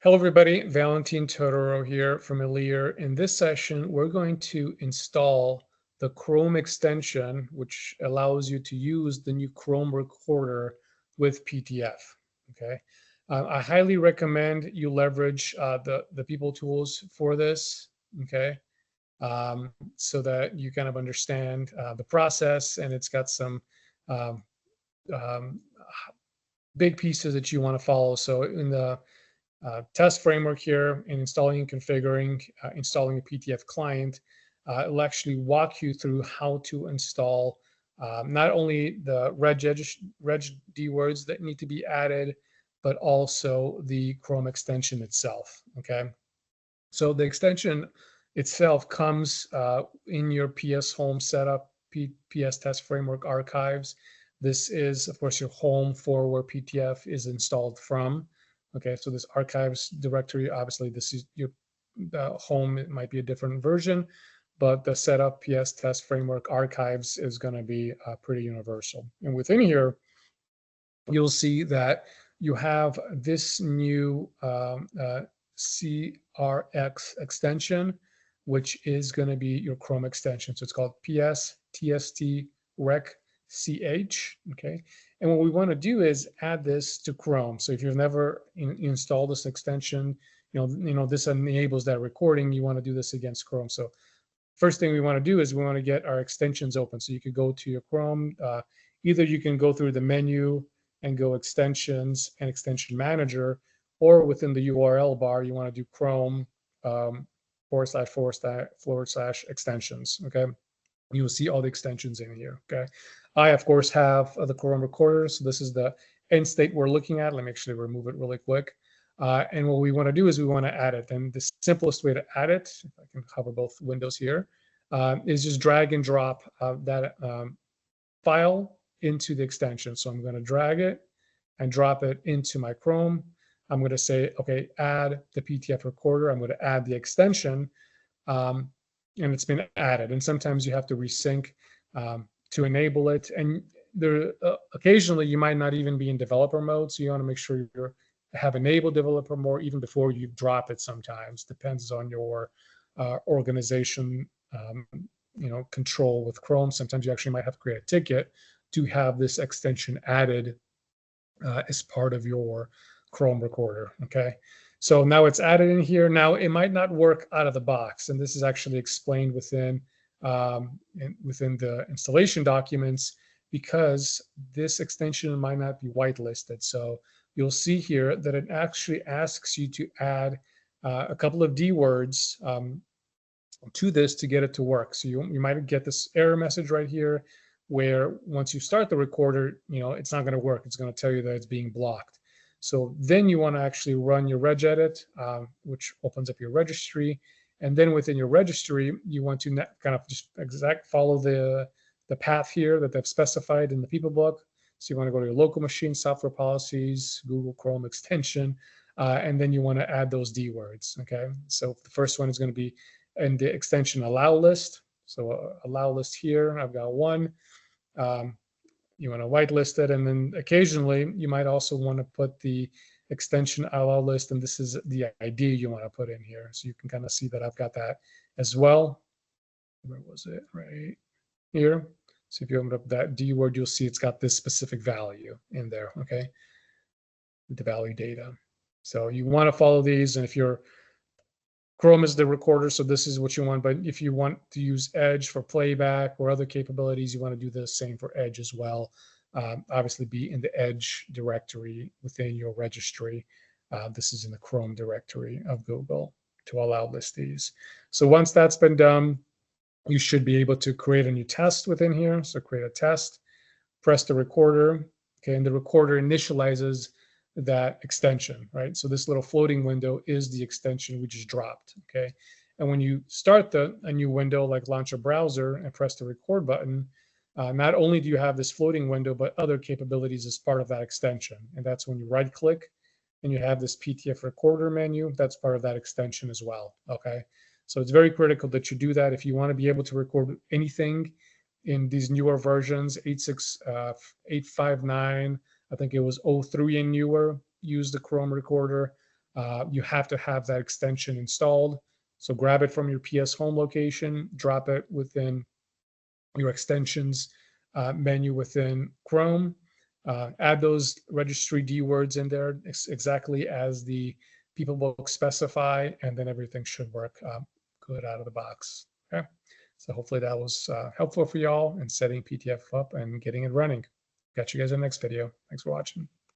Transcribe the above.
Hello everybody, Valentin Todorow here from Elir. In this session, we're going to install the Chrome extension, which allows you to use the new Chrome recorder with PTF, okay? I highly recommend you leverage the People tools for this, okay? So that you kind of understand the process, and it's got some um, um, big pieces that you want to follow. So in the test framework here and installing and configuring, installing a PTF client, it'll actually walk you through how to install not only the reg words that need to be added, but also the Chrome extension itself, okay? So the extension itself comes in your PS home setup, PS Test Framework archives. This is, of course, your home for where PTF is installed from. Okay, so this archives directory, obviously this is your home. It might be a different version, but the setup PS Test Framework archives is going to be pretty universal. And within here, you'll see that you have this new CRX extension, which is going to be your Chrome extension. So it's called PS TST Rec CH, okay? And what we want to do is add this to Chrome. So if you've never installed this extension, this enables that recording. You want to do this against Chrome. So first thing we want to do is we want to get our extensions open. So you could go to your Chrome. Either you can go through the menu and go extensions and extension manager, or within the URL bar, you want to do Chrome // extensions, okay? You'll see all the extensions in here, okay? I, of course, have the Chrome recorder, so this is the end state we're looking at. Let me actually remove it really quick. And what we want to do is we want to add it. And the simplest way to add it, if I can cover both windows here, is just drag and drop that file into the extension. So I'm going to drag it and drop it into my Chrome. I'm going to say, okay, add the PTF recorder. I'm going to add the extension, and it's been added. And sometimes you have to resync to enable it. And there, occasionally you might not even be in developer mode, so you want to make sure you have enabled developer mode even before you drop it. Sometimes depends on your organization, control with Chrome. Sometimes you actually might have to create a ticket to have this extension added as part of your Chrome recorder, okay? So now it's added in here. Now it might not work out of the box, and this is actually explained within the installation documents, because this extension might not be whitelisted. So you'll see here that it actually asks you to add a couple of D words to this to get it to work. So you might get this error message right here, where once you start the recorder, it's not going to work. It's going to tell you that it's being blocked. So then you want to actually run your regedit, which opens up your registry. And then within your registry, you want to kind of just follow the path here that they've specified in the people book. So you want to go to your local machine, software policies, Google Chrome extension, and then you want to add those D words, okay? So the first one is going to be in the extension allow list. So allow list here, I've got one. You want to whitelist it, and then occasionally you might also want to put the extension allow list, and this is the ID you want to put in here. So you can kind of see that I've got that as well. Where was it? Right here. So if you open up that D word, you'll see it's got this specific value in there, okay? The value data. So you want to follow these, and if you're Chrome is the recorder, so this is what you want. But if you want to use Edge for playback or other capabilities, you want to do the same for Edge as well. Obviously, be in the Edge directory within your registry. This is in the Chrome directory of Google to allow list these. So once that's been done, you should be able to create a new test within here. So create a test, press the recorder, okay, and the recorder initializes that extension, right? So this little floating window is the extension we just dropped, okay? And when you start a new window, like launch a browser and press the record button, not only do you have this floating window, but other capabilities as part of that extension. And that's when you right click and you have this PTF recorder menu, that's part of that extension as well, okay? So it's very critical that you do that if you want to be able to record anything in these newer versions, 859, I think it was 03 and newer, use the Chrome recorder. you have to have that extension installed. So grab it from your PS Home location, drop it within your extensions menu within Chrome. Add those registry D words in there exactly as the people book specify, and then everything should work good out of the box. Okay. So hopefully that was helpful for y'all in setting PTF up and getting it running. Catch you guys in the next video. Thanks for watching.